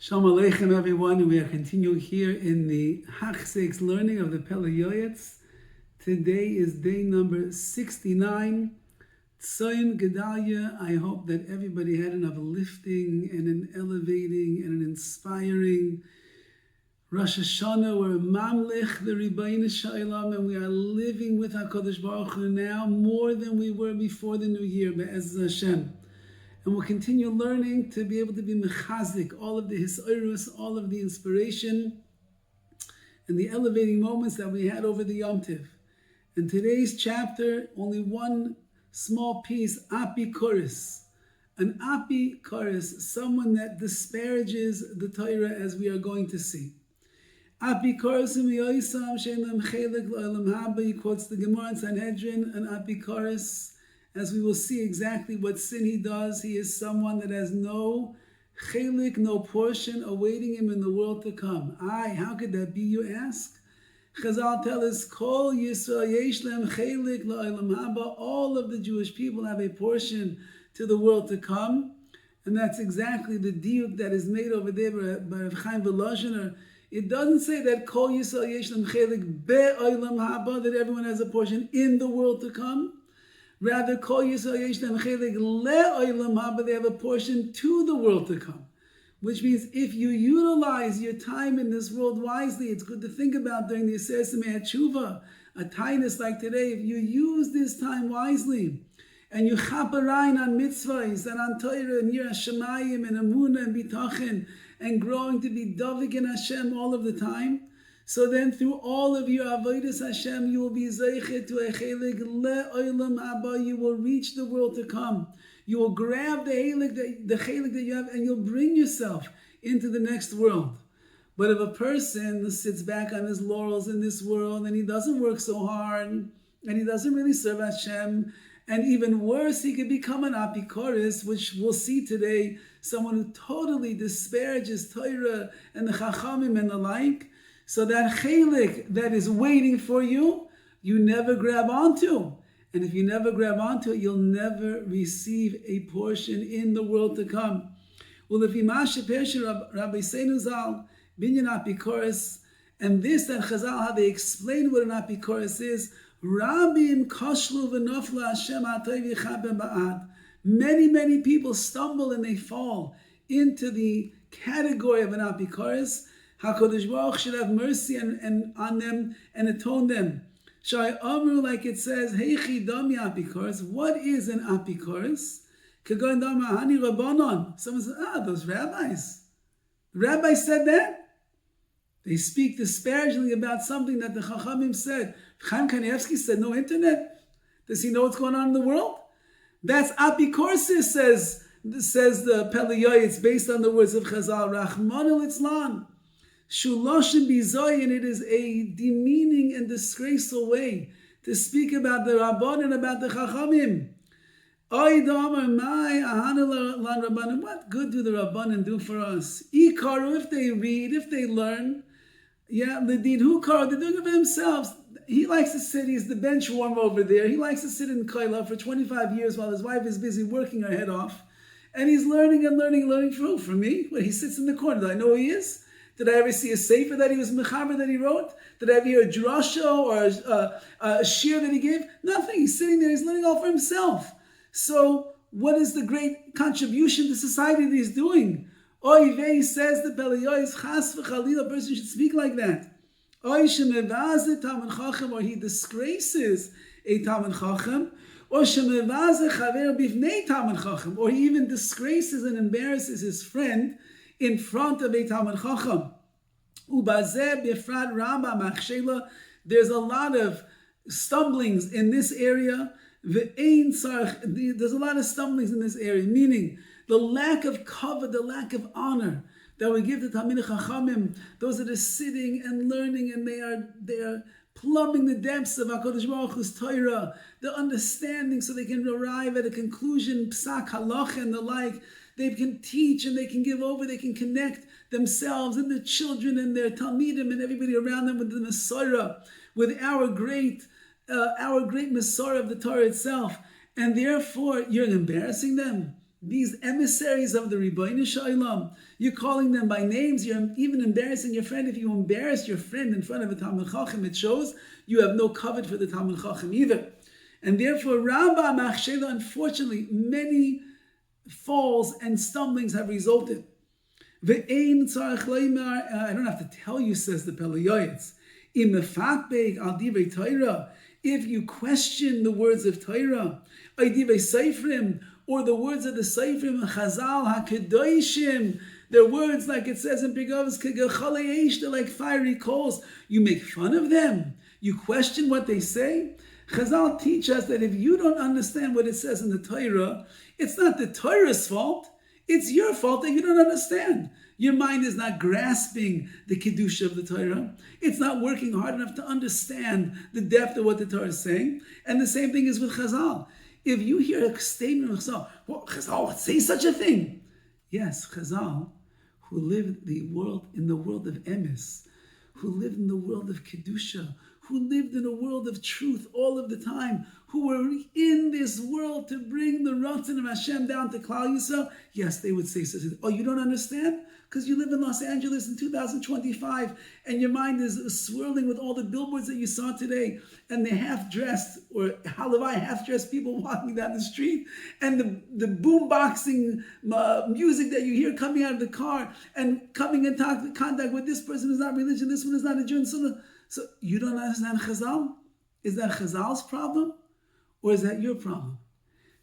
Shalom Aleichem, everyone. We are continuing here in the Hachsek's learning of the Pele Yoetz. Today is day number 69. Tzoyin Gedalia. I hope that everybody had an uplifting and an elevating and an inspiring Rosh Hashanah. We're Mamlech the Rebbeinu Shalom, and we are living with HaKadosh Baruch Hu now more than we were before the new year, Be'ez Hashem. And we'll continue learning to be able to be mechazik, all of the hisayrus, all of the inspiration, and the elevating moments that we had over the Yom Tiv. In today's chapter, only one small piece, Apikoris. An Apikoris, someone that disparages the Torah, as we are going to see. Apikoris u'miyoisam she'en chelik l'olam haba. He quotes the Gemara in Sanhedrin, an Apikoris. As we will see exactly what sin he does, he is someone that has no chelik, no portion awaiting him in the world to come. How could that be, you ask? Chazal tell us, Kol Yisrael yesh lehem chelik la'olam haba. All of the Jewish people have a portion to the world to come. And that's exactly the diuk that is made over there by Rav Chaim Volozhiner. It doesn't say that Kol Yisrael yesh lehem chelik be'olam haba, that everyone has a portion in the world to come. Rather, Kol Yisrael yesh lehem chelik le'olam haba, they have a portion to the world to come. Which means if you utilize your time in this world wisely, it's good to think about during the Teshuva, a tightness like today. If you use this time wisely, and you chaparain on mitzvahs and on Torah and Yirah Shamayim and Amunah and Bitachin, and growing to be Dovid in Hashem all of the time, so then through all of your avodas Hashem, you will be zeichet to a chelik le'olam haba. You will reach the world to come. You will grab the chelik that you have, and you'll bring yourself into the next world. But if a person sits back on his laurels in this world, and he doesn't work so hard, and he doesn't really serve Hashem, and even worse, he could become an Apikoris, which we'll see today, someone who totally disparages Torah and the Chachamim and the like. So that chelik that is waiting for you, you never grab onto. And if you never grab onto it, you'll never receive a portion in the world to come. Well, if Rabbi Seinuzal, Binyan Apikoris, and this that Chazal, how they explain what an Apikoris is, Rabim Kashlu v'nofla Hashem atay v'chabem ba'ad. Many people stumble and they fall into the category of an Apikoris. HaKadosh Baruch should have mercy and on them and atone them. Shai Amru, like it says, Heichi dami Apikoris. What is an Apikoris? Kagon dama hani rabbanon. Someone says, those rabbis. The rabbi said that? They speak disparagingly about something that the Chachamim said. Chaim Kanievsky said, no internet. Does he know what's going on in the world? That's Apikoris, says the Pele Yoetz, based on the words of Chazal. Rachman al-Itzlan. Shuloshin bizoy, and it is a demeaning and disgraceful way to speak about the Rabban and about the Chachamim. What good do the Rabbanim do for us? Ikaru, if they read, if they learn. Ledid hukar, they're doing it for themselves. He likes to sit, he's the bench warmer over there. He likes to sit in Kaila for 25 years while his wife is busy working her head off. And he's learning for me. Well, he sits in the corner. Do I know who he is? Did I ever see a sefer that he was mechaber that he wrote? Did I ever hear a drasha or a shir that he gave? Nothing. He's sitting there. He's learning all for himself. So what is the great contribution to society that he's doing? Oy says the Pele Yoetz, chas v'chalila, a person should speak like that. Oy shemevazeh Talmid Chacham, or he disgraces a Talmid Chacham, or shemevazeh chaver bifnei Talmid Chacham, or he even disgraces and embarrasses his friend in front of a Talmid Chacham. Ubazeh bifrat Rabba machshela. There's a lot of stumblings in this area. There's a lot of stumblings in this area, meaning the lack of cover, the lack of honor that we give to Talmidei Chachamim, those that are sitting and learning, and they are plumbing the depths of HaKadosh Baruch Hu's Torah, the understanding, so they can arrive at a conclusion, psak, halach, and the like. They can teach and they can give over, they can connect themselves and their children and their Talmidim and everybody around them with the Messiah, with our great Messiah of the Torah itself. And therefore, you're embarrassing them. these emissaries of the Ribbono Shel Olam. You're calling them by names. You're even embarrassing your friend. If you embarrass your friend in front of a Talmid Chacham, it shows you have no kavod for the Talmid Chacham either. And therefore, Rambam Machshela, unfortunately, many falls and stumblings have resulted. I don't have to tell you, says the Pele Yoetz, if you question the words of Torah, or the words of the Seifrim, Chazal, HaKadoshim, their words, like it says in Pigavos, they're like fiery coals. You make fun of them. You question what they say. Chazal teach us that if you don't understand what it says in the Torah, it's not the Torah's fault. It's your fault that you don't understand. Your mind is not grasping the Kedusha of the Torah. It's not working hard enough to understand the depth of what the Torah is saying. And the same thing is with Chazal. If you hear a statement of Chazal, well, Chazal would say such a thing. Yes, Chazal, who lived in the world of Emes, who lived in the world of Kedusha, who lived in a world of truth all of the time, who were in this world to bring the Ratzon of Hashem down to Klal Yisrael, yes, they would say such a thing. Oh, you don't understand? Because you live in Los Angeles in 2025 and your mind is swirling with all the billboards that you saw today and the half-dressed or halavai half-dressed people walking down the street and the boom-boxing music that you hear coming out of the car and coming in contact with this person is not religion, this one is not a Jew. So you don't understand Chazal? Is that Chazal's problem or is that your problem?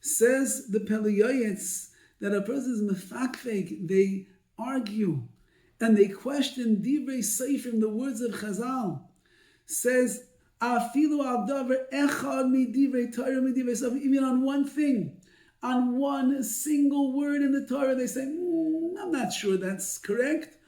Says the Pele Yoetz that a person is mefakfek, they argue and they question divrei seifrim, the words of Chazal. Says afilu al davar echad mi divrei Torah mi divrei seifrim, even on one thing, on one single word in the Torah, they say, I'm not sure that's correct.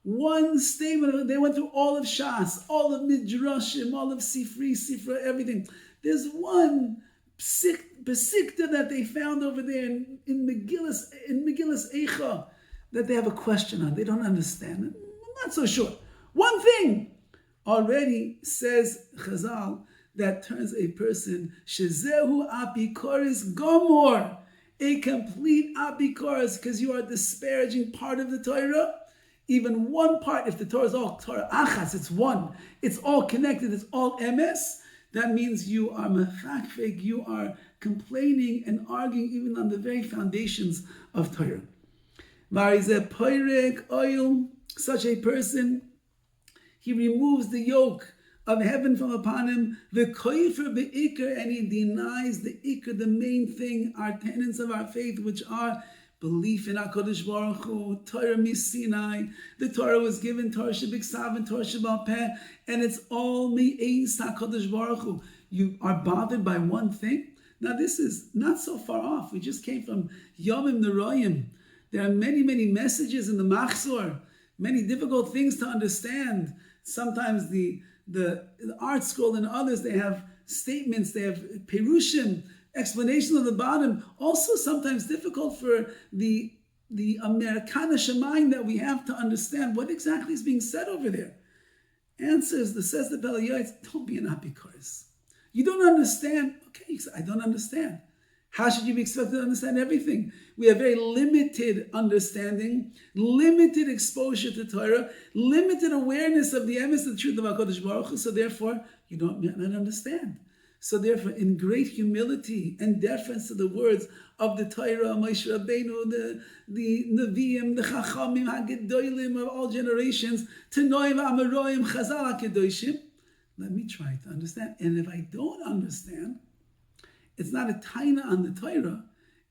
One statement, they went through all of Shas, all of Midrashim, all of Sifra, everything. There's one Pesikta that they found over there in Megillas Eicha that they have a question on. They don't understand it. I'm not so sure. One thing already says Chazal that turns a person Shezehu Apikoris Gomor, a complete Apikoris, because you are disparaging part of the Torah. Even one part, if the Torah is all Torah Achas, it's one. It's all connected, it's all emes. That means you are mefakfek, you are complaining and arguing even on the very foundations of Torah. Marizeh poirek oil, such a person, he removes the yoke of heaven from upon him, the koifer be'ikr, and he denies the ikr, the main thing, our tenets of our faith, which are belief in HaKadosh Baruch Hu, Torah Misinai. The Torah was given, Torah Shebiksav and Torah Shebal Peh, and it's all Me'eis HaKadosh Baruch Hu. You are bothered by one thing? Now this is not so far off. We just came from Yomim Neroyim. There are many, many messages in the Machzor, many difficult things to understand. Sometimes the Art Scroll and others, they have statements, they have Perushim, explanation on the bottom, also sometimes difficult for the Americana Shemaim that we have to understand what exactly is being said over there. Answers, says the Pele Yoetz, don't be an Apikoris. You don't understand? Okay, I don't understand. How should you be expected to understand everything? We have very limited understanding, limited exposure to Torah, limited awareness of the emes, the truth of HaKadosh Baruch Hu, so therefore you don't understand. So therefore, in great humility and deference to the words of the Torah, Moshe Rabbeinu, the Nevi'im, the Chachamim, HaGedolim of all generations, Tanoim, Amaroim, Chazal HaKedoshim, let me try to understand. And if I don't understand, it's not a taina on the Torah.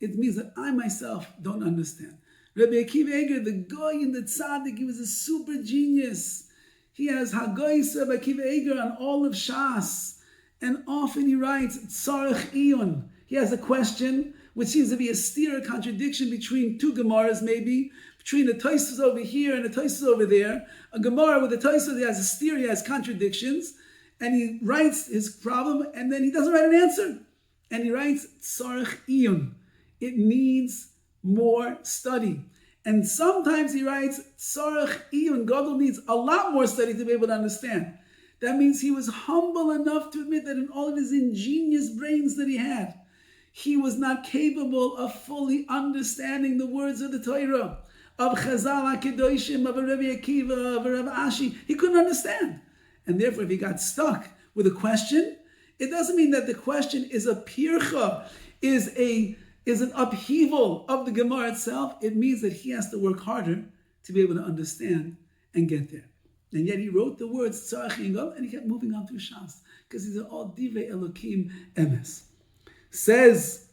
It means that I myself don't understand. Rabbi Akiva Eger, the guy in the tzaddik, he was a super genius. He has Hagoyis Rabbi Akiva Eger on all of Shas. And often he writes, Tzarech Iyun. He has a question, which seems to be a steer, a contradiction between two Gemaras maybe, between the Tosfos over here and the Tosfos over there. A Gemara with a Tosfos, he has a steer, he has contradictions. And he writes his problem, and then he doesn't write an answer. And he writes, Tzarech Iyun. It needs more study. And sometimes he writes, Tzarech Iyun. Gadol needs a lot more study to be able to understand. That means he was humble enough to admit that in all of his ingenious brains that he had, he was not capable of fully understanding the words of the Torah, of Chazal HaKedoshim, of a Rabbi Akiva, of a Rabbi Ashi. He couldn't understand. And therefore, if he got stuck with a question, it doesn't mean that the question is a pircha, is an upheaval of the Gemara itself. It means that he has to work harder to be able to understand and get there. And yet he wrote the words Tzarech Yingol, and he kept moving on through Shas, because these are all Divrei Elokim Emes. Says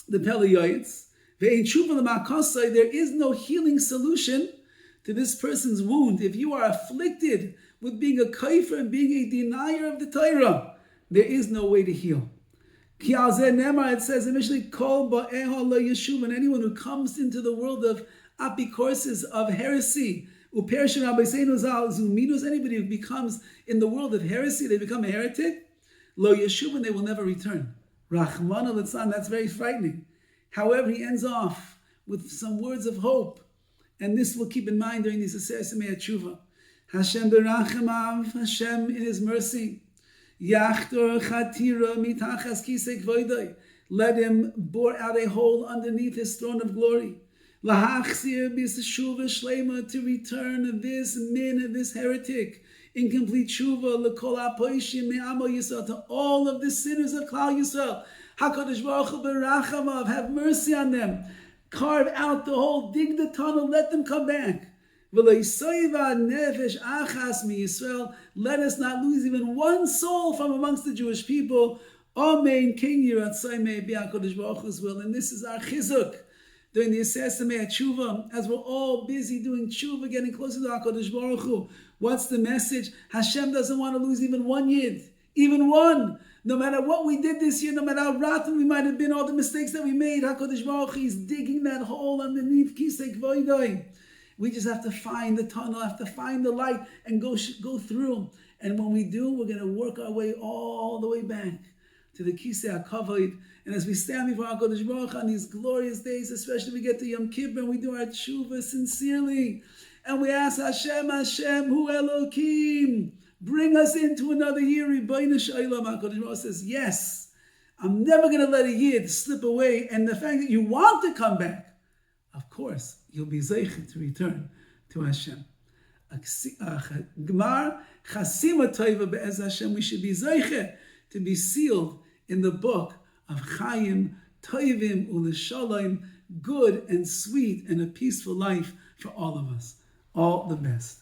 the Pele Yoetz, Ve'ein tshuva l'ma'akosai, there is no healing solution to this person's wound. If you are afflicted with being a kaifer and being a denier of the Torah, there is no way to heal. Ki al zeh nemar, it says initially, kol ba'eha lo yeshuv, and anyone who comes into the world of Apikoris, of heresy, upershim rabbeinu zal zuminus, anybody who becomes in the world of heresy, they become a heretic, lo yeshuv, and they will never return. Rachmana litzlan, that's very frightening. However, he ends off with some words of hope, and this we'll keep in mind during these Aseret Semei Teshuva. Hashem berachamav, Hashem in His mercy, Yachtor chatira mitachas kisei kvoidai, let Him bore out a hole underneath His throne of glory. Lahachzir b'teshuva shleima, to return this min, this heretic, in complete tshuva, l'kol ha'poishim me'amo Yisrael, to all of the sinners of Klal Yisrael. HaKadosh Baruch Hu berachamav, have mercy on them. Carve out the hole, dig the tunnel, let them come back. Let us not lose even one soul from amongst the Jewish people. Amen. King Yiratzai may be HaKadosh Baruch Hu's will. And this is our chizuk during the Aseret Semei Teshuva, as we're all busy doing tshuva, getting closer to HaKadosh Baruch Hu. What's the message? Hashem doesn't want to lose even one yid, even one. No matter what we did this year, no matter how rotten we might have been, all the mistakes that we made, HaKadosh Baruch Hu is digging that hole underneath Kisei Kvoidai. We just have to find the tunnel, have to find the light, and go through. And when we do, we're going to work our way all the way back to the Kisei HaKavod. And as we stand before HaKadosh Baruch Hu on these glorious days, especially we get to Yom Kippur, and we do our tshuva sincerely, and we ask Hashem, Hashem, Hu Elokim, bring us into another year. Ribono shel olam. HaKadosh Baruch Hu says, yes, I'm never going to let a yid slip away. And the fact that you want to come back, of course, you'll be zeicher to return to Hashem. Gmar chasima toiva be'ez Hashem. We should be zeicher to be sealed in the book of Chaim Toivim U'Lishalom, good and sweet and a peaceful life for all of us. All the best.